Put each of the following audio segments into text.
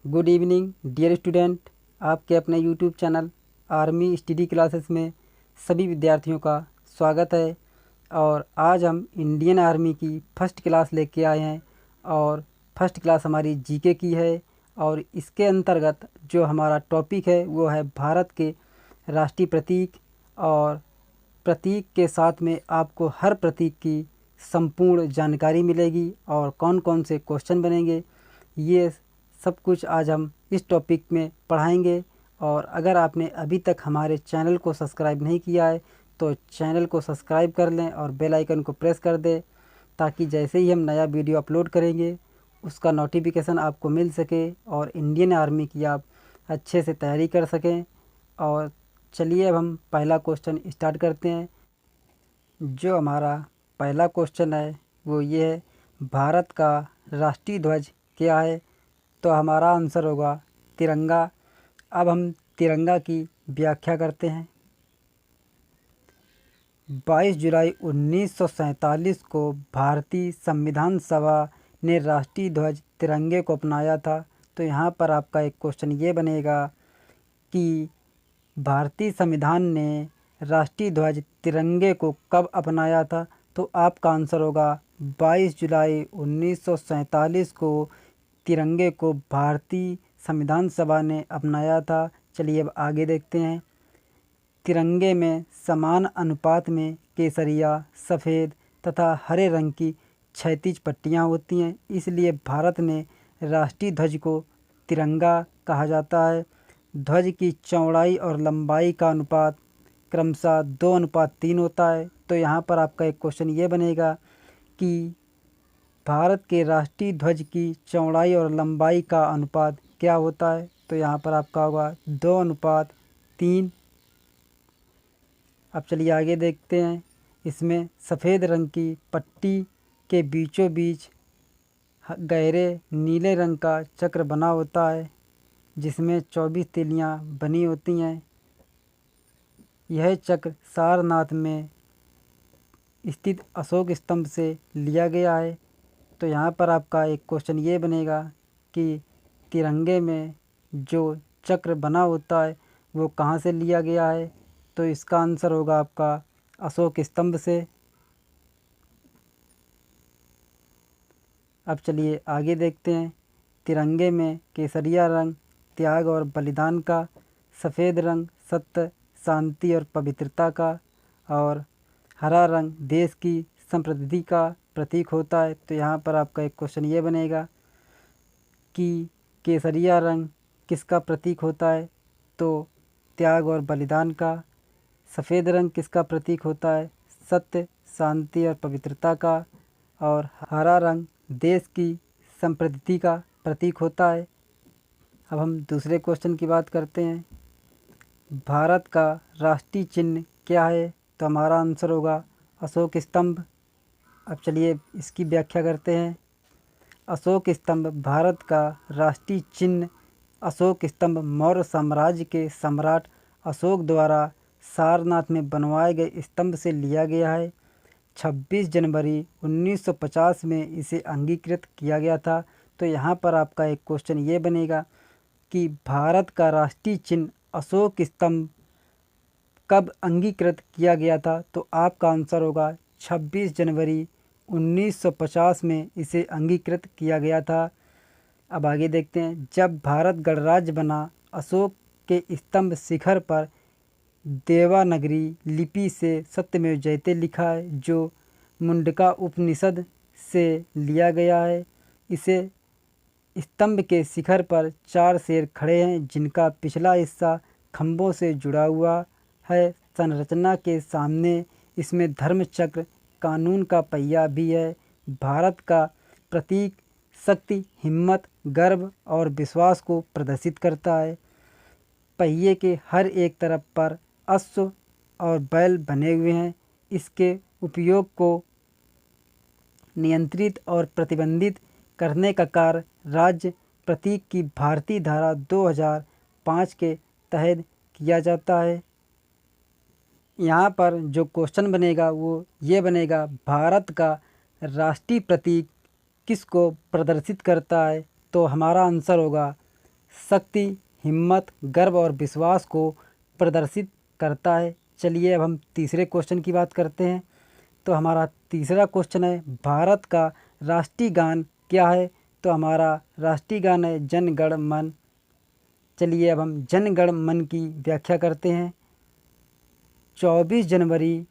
Good evening dear student. आपके अपने YouTube channel army study classes में सभी विद्यार्थियों का स्वागत है। और आज हम इंडियन आर्मी की फ़र्स्ट क्लास लेके आए हैं और फर्स्ट क्लास हमारी जीके की है। और इसके अंतर्गत जो हमारा टॉपिक है वो है भारत के राष्ट्रीय प्रतीक। और प्रतीक के साथ में आपको हर प्रतीक की संपूर्ण जानकारी मिलेगी और कौन कौन से क्वेश्चन बनेंगे, ये सब कुछ आज हम इस टॉपिक में पढ़ाएंगे। और अगर आपने अभी तक हमारे चैनल को सब्सक्राइब नहीं किया है तो चैनल को सब्सक्राइब कर लें और बेल आइकन को प्रेस कर दें, ताकि जैसे ही हम नया वीडियो अपलोड करेंगे उसका नोटिफिकेशन आपको मिल सके और इंडियन आर्मी की आप अच्छे से तैयारी कर सकें। और चलिए अब हम पहला क्वेश्चन स्टार्ट करते हैं। जो हमारा पहला क्वेश्चन है वो ये है, भारत का राष्ट्रीय ध्वज क्या है? तो हमारा आंसर होगा तिरंगा। अब हम तिरंगा की व्याख्या करते हैं। 22 जुलाई 1947 को भारतीय संविधान सभा ने राष्ट्रीय ध्वज तिरंगे को अपनाया था। तो यहाँ पर आपका एक क्वेश्चन ये बनेगा कि भारतीय संविधान ने राष्ट्रीय ध्वज तिरंगे को कब अपनाया था? तो आपका आंसर होगा 22 जुलाई 1947 को तिरंगे को भारतीय संविधान सभा ने अपनाया था। चलिए अब आगे देखते हैं। तिरंगे में समान अनुपात में केसरिया, सफ़ेद तथा हरे रंग की क्षैतिज पट्टियाँ होती हैं, इसलिए भारत में राष्ट्रीय ध्वज को तिरंगा कहा जाता है। ध्वज की चौड़ाई और लंबाई का अनुपात क्रमशः 2:3 होता है। तो यहाँ पर आपका एक क्वेश्चन ये बनेगा कि भारत के राष्ट्रीय ध्वज की चौड़ाई और लंबाई का अनुपात क्या होता है? तो यहाँ पर आपका होगा 2:3। अब चलिए आगे देखते हैं। इसमें सफ़ेद रंग की पट्टी के बीचों बीच गहरे नीले रंग का चक्र बना होता है, जिसमें 24 तीलियाँ बनी होती हैं। यह चक्र सारनाथ में स्थित अशोक स्तंभ से लिया गया है। तो यहाँ पर आपका एक क्वेश्चन ये बनेगा कि तिरंगे में जो चक्र बना होता है वो कहाँ से लिया गया है? तो इसका आंसर होगा आपका अशोक स्तंभ से। अब चलिए आगे देखते हैं। तिरंगे में केसरिया रंग त्याग और बलिदान का, सफ़ेद रंग सत्य, शांति और पवित्रता का, और हरा रंग देश की समृद्धि का प्रतीक होता है। तो यहाँ पर आपका एक क्वेश्चन ये बनेगा कि केसरिया रंग किसका प्रतीक होता है? तो त्याग और बलिदान का। सफ़ेद रंग किसका प्रतीक होता है? सत्य, शांति और पवित्रता का। और हरा रंग देश की समृद्धि का प्रतीक होता है। अब हम दूसरे क्वेश्चन की बात करते हैं। भारत का राष्ट्रीय चिन्ह क्या है? तो हमारा आंसर होगा अशोक स्तंभ। अब चलिए इसकी व्याख्या करते हैं। अशोक स्तंभ भारत का राष्ट्रीय चिन्ह अशोक स्तंभ मौर्य साम्राज्य के सम्राट अशोक द्वारा सारनाथ में बनवाए गए स्तंभ से लिया गया है। 26 जनवरी 1950 में इसे अंगीकृत किया गया था। तो यहाँ पर आपका एक क्वेश्चन ये बनेगा कि भारत का राष्ट्रीय चिन्ह अशोक स्तंभ कब अंगीकृत किया गया था? तो आपका आंसर होगा 26 जनवरी 1950 में इसे अंगीकृत किया गया था। अब आगे देखते हैं। जब भारत गणराज्य बना, अशोक के स्तंभ शिखर पर देवनागरी लिपि से सत्यमेव जयते लिखा है, जो मुंडका उपनिषद से लिया गया है। इसे स्तंभ के शिखर पर 4 शेर खड़े हैं, जिनका पिछला हिस्सा खंभों से जुड़ा हुआ है। संरचना के सामने इसमें धर्म चक्र, कानून का पहिया भी है। भारत का प्रतीक शक्ति, हिम्मत, गर्व और विश्वास को प्रदर्शित करता है। पहिए के हर एक तरफ पर अश्व और बैल बने हुए हैं। इसके उपयोग को नियंत्रित और प्रतिबंधित करने का कार्य राज्य प्रतीक की भारतीय धारा 2005 के तहत किया जाता है। यहाँ पर जो क्वेश्चन बनेगा वो ये बनेगा, भारत का राष्ट्रीय प्रतीक किसको प्रदर्शित करता है? तो हमारा आंसर होगा शक्ति, हिम्मत, गर्व और विश्वास को प्रदर्शित करता है। चलिए अब हम तीसरे क्वेश्चन की बात करते हैं। तो हमारा तीसरा क्वेश्चन है, भारत का राष्ट्रीय गान क्या है? तो हमारा राष्ट्रीय गान है जन गण मन। चलिए अब हम जन गण मन की व्याख्या करते हैं। 24 जनवरी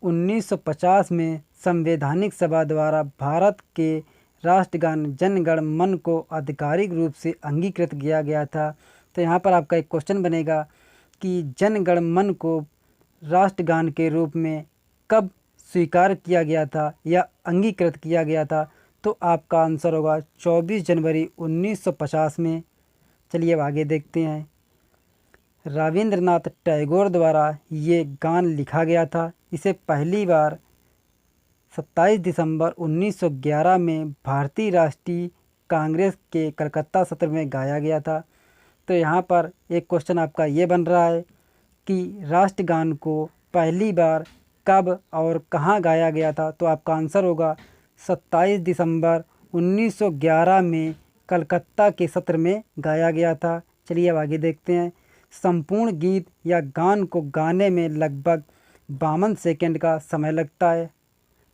1950 में संवैधानिक सभा द्वारा भारत के राष्ट्रगान जन गण मन को आधिकारिक रूप से अंगीकृत किया गया था। तो यहाँ पर आपका एक क्वेश्चन बनेगा कि जन गण मन को राष्ट्रगान के रूप में कब स्वीकार किया गया था या अंगीकृत किया गया था? तो आपका आंसर होगा 24 जनवरी 1950 में। चलिए अब आगे देखते हैं। रविंद्रनाथ टैगोर द्वारा ये गान लिखा गया था। इसे पहली बार 27 दिसंबर 1911 में भारतीय राष्ट्रीय कांग्रेस के कलकत्ता सत्र में गाया गया था। तो यहाँ पर एक क्वेश्चन आपका ये बन रहा है कि राष्ट्रगान को पहली बार कब और कहाँ गाया गया था? तो आपका आंसर होगा 27 दिसंबर 1911 में कलकत्ता के सत्र में गाया गया था। चलिए अब आगे देखते हैं। संपूर्ण गीत या गान को गाने में लगभग 52 सेकंड का समय लगता है।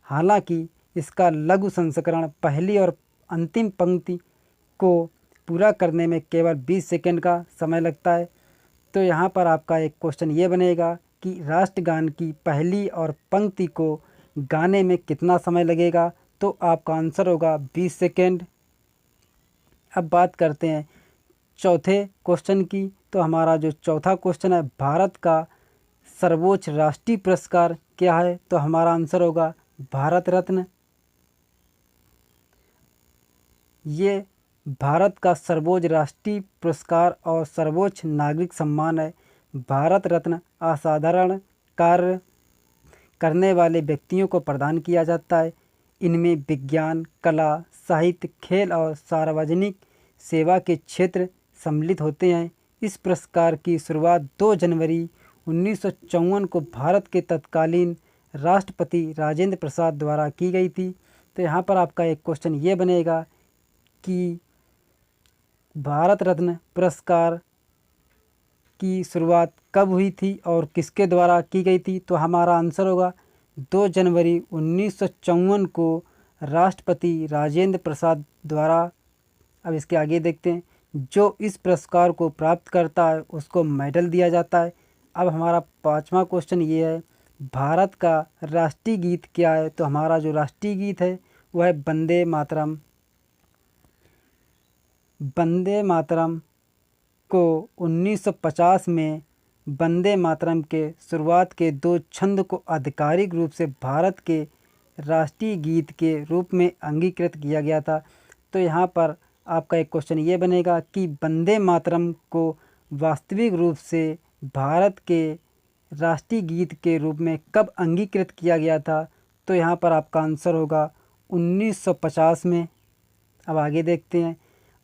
हालांकि इसका लघु संस्करण पहली और अंतिम पंक्ति को पूरा करने में केवल 20 सेकंड का समय लगता है। तो यहाँ पर आपका एक क्वेश्चन ये बनेगा कि राष्ट्रगान की पहली और पंक्ति को गाने में कितना समय लगेगा? तो आपका आंसर होगा 20 सेकंड। अब बात करते हैं चौथे क्वेश्चन की। तो हमारा जो चौथा क्वेश्चन है, भारत का सर्वोच्च राष्ट्रीय पुरस्कार क्या है? तो हमारा आंसर होगा भारत रत्न। ये भारत का सर्वोच्च राष्ट्रीय पुरस्कार और सर्वोच्च नागरिक सम्मान है। भारत रत्न असाधारण कार्य करने वाले व्यक्तियों को प्रदान किया जाता है। इनमें विज्ञान, कला, साहित्य, खेल और सार्वजनिक सेवा के क्षेत्र सम्मिलित होते हैं। इस पुरस्कार की शुरुआत 2 जनवरी 1954 को भारत के तत्कालीन राष्ट्रपति राजेंद्र प्रसाद द्वारा की गई थी। तो यहाँ पर आपका एक क्वेश्चन ये बनेगा कि भारत रत्न पुरस्कार की शुरुआत कब हुई थी और किसके द्वारा की गई थी? तो हमारा आंसर होगा 2 जनवरी 1954 को राष्ट्रपति राजेंद्र प्रसाद द्वारा। अब इसके आगे देखते हैं। जो इस पुरस्कार को प्राप्त करता है उसको मेडल दिया जाता है। अब हमारा पांचवा क्वेश्चन ये है, भारत का राष्ट्रीय गीत क्या है? तो हमारा जो राष्ट्रीय गीत है वह है वंदे मातरम। वंदे मातरम को 1950 में वंदे मातरम के शुरुआत के 2 छंद को आधिकारिक रूप से भारत के राष्ट्रीय गीत के रूप में अंगीकृत किया गया था। तो यहाँ पर आपका एक क्वेश्चन ये बनेगा कि वंदे मातरम को वास्तविक रूप से भारत के राष्ट्रीय गीत के रूप में कब अंगीकृत किया गया था? तो यहाँ पर आपका आंसर होगा 1950 में। अब आगे देखते हैं।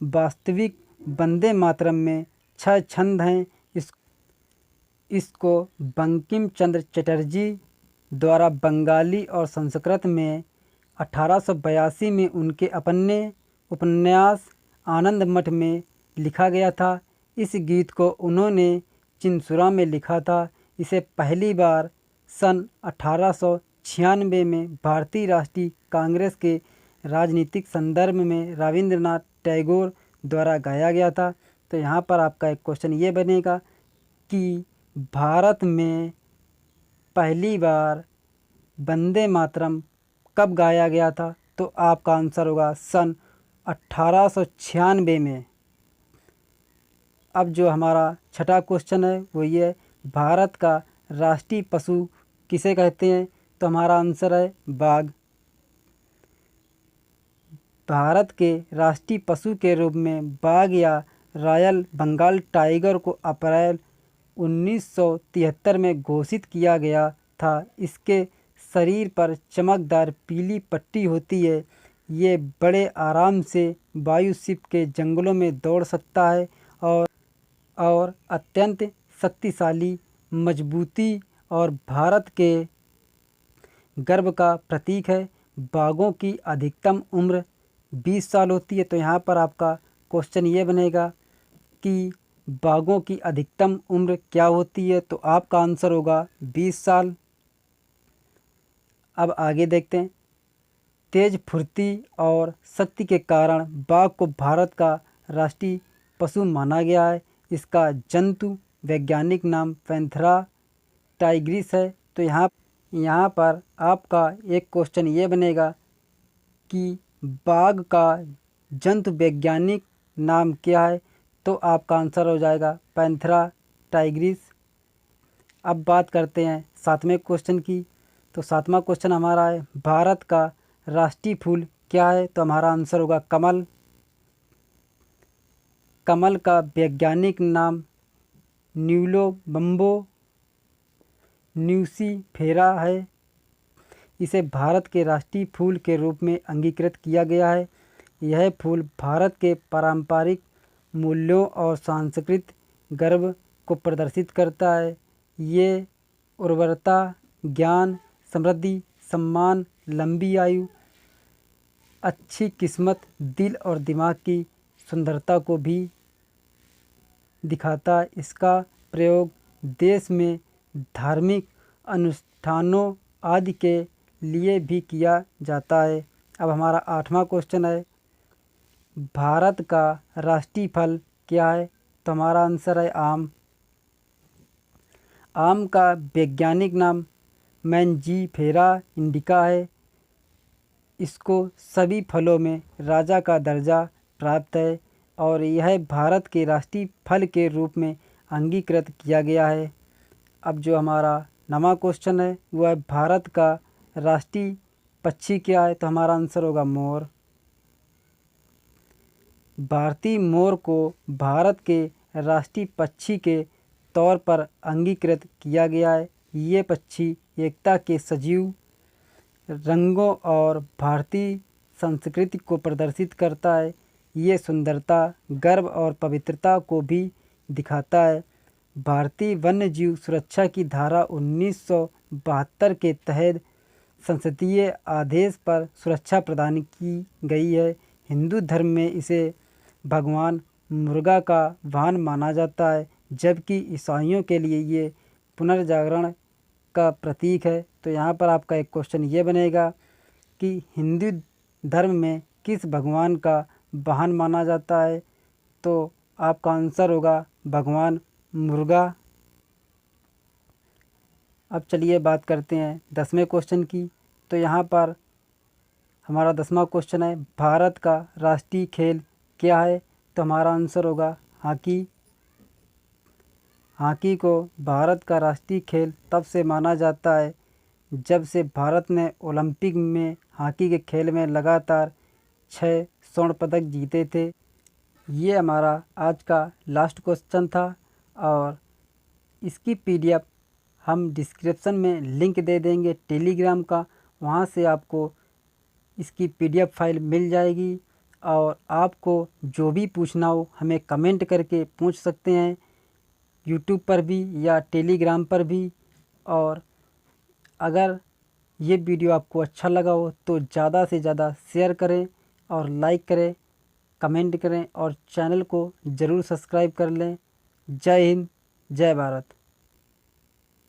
वास्तविक वंदे मातरम में 6 छंद हैं। इसको बंकिम चंद्र चटर्जी द्वारा बंगाली और संस्कृत में 1882 में उनके अपने उपन्यास आनंद मठ में लिखा गया था। इस गीत को उन्होंने चिंसुरा में लिखा था। इसे पहली बार सन 1896 में भारतीय राष्ट्रीय कांग्रेस के राजनीतिक संदर्भ में रविंद्रनाथ टैगोर द्वारा गाया गया था। तो यहाँ पर आपका एक क्वेश्चन ये बनेगा कि भारत में पहली बार वंदे मातरम कब गाया गया था? तो आपका आंसर होगा सन 1896 में। अब जो हमारा छठा क्वेश्चन है वो ये है, भारत का राष्ट्रीय पशु किसे कहते हैं? तो हमारा आंसर है बाघ। भारत के राष्ट्रीय पशु के रूप में बाघ या रॉयल बंगाल टाइगर को अप्रैल 1973 में घोषित किया गया था। इसके शरीर पर चमकदार पीली पट्टी होती है। ये बड़े आराम से वायुसीप के जंगलों में दौड़ सकता है और अत्यंत शक्तिशाली, मजबूती और भारत के गर्व का प्रतीक है। बाघों की अधिकतम उम्र 20 साल होती है। तो यहाँ पर आपका क्वेश्चन ये बनेगा कि बाघों की अधिकतम उम्र क्या होती है? तो आपका आंसर होगा 20 साल। अब आगे देखते हैं। तेज फुर्ती और शक्ति के कारण बाघ को भारत का राष्ट्रीय पशु माना गया है। इसका जंतु वैज्ञानिक नाम पैंथेरा टाइग्रिस है। तो यहाँ पर आपका एक क्वेश्चन ये बनेगा कि बाघ का जंतु वैज्ञानिक नाम क्या है? तो आपका आंसर हो जाएगा पैंथेरा टाइग्रिस। अब बात करते हैं 7वें क्वेश्चन की। तो 7वां क्वेश्चन हमारा है, भारत का राष्ट्रीय फूल क्या है? तो हमारा आंसर होगा कमल। कमल का वैज्ञानिक नाम न्यूलोबम्बो न्यूसीफेरा है। इसे भारत के राष्ट्रीय फूल के रूप में अंगीकृत किया गया है। यह फूल भारत के पारंपरिक मूल्यों और सांस्कृतिक गर्व को प्रदर्शित करता है। ये उर्वरता, ज्ञान, समृद्धि, सम्मान, लंबी आयु, अच्छी किस्मत, दिल और दिमाग की सुंदरता को भी दिखाता है। इसका प्रयोग देश में धार्मिक अनुष्ठानों आदि के लिए भी किया जाता है। अब हमारा 8वां क्वेश्चन है, भारत का राष्ट्रीय फल क्या है? तो हमारा आंसर है आम। आम का वैज्ञानिक नाम मैंजीफेरा इंडिका है। इसको सभी फलों में राजा का दर्जा प्राप्त है और यह भारत के राष्ट्रीय फल के रूप में अंगीकृत किया गया है। अब जो हमारा 9वां क्वेश्चन है वह है, भारत का राष्ट्रीय पक्षी क्या है? तो हमारा आंसर होगा मोर। भारतीय मोर को भारत के राष्ट्रीय पक्षी के तौर पर अंगीकृत किया गया है। ये पक्षी एकता के सजीव रंगों और भारतीय संस्कृति को प्रदर्शित करता है। ये सुंदरता, गर्व और पवित्रता को भी दिखाता है। भारतीय वन्यजीव सुरक्षा की धारा 1972 के तहत संसदीय आदेश पर सुरक्षा प्रदान की गई है। हिंदू धर्म में इसे भगवान मुर्गा का वाहन माना जाता है, जबकि ईसाइयों के लिए ये पुनर्जागरण का प्रतीक है। तो यहाँ पर आपका एक क्वेश्चन ये बनेगा कि हिंदू धर्म में किस भगवान का वाहन माना जाता है? तो आपका आंसर होगा भगवान मुर्गा। अब चलिए बात करते हैं 10वें क्वेश्चन की। तो यहाँ पर हमारा 10वां क्वेश्चन है, भारत का राष्ट्रीय खेल क्या है? तो हमारा आंसर होगा हॉकी। हॉकी को भारत का राष्ट्रीय खेल तब से माना जाता है जब से भारत ने ओलंपिक में हॉकी के खेल में लगातार 6 स्वर्ण पदक जीते थे। ये हमारा आज का लास्ट क्वेश्चन था और इसकी पीडीएफ हम डिस्क्रिप्शन में लिंक दे देंगे टेलीग्राम का, वहाँ से आपको इसकी पीडीएफ फाइल मिल जाएगी। और आपको जो भी पूछना हो हमें कमेंट करके पूछ सकते हैं, यूट्यूब पर भी या टेलीग्राम पर भी। और अगर ये वीडियो आपको अच्छा लगा हो तो ज़्यादा से ज़्यादा शेयर करें और लाइक करें, कमेंट करें और चैनल को ज़रूर सब्सक्राइब कर लें। जय हिंद, जय भारत।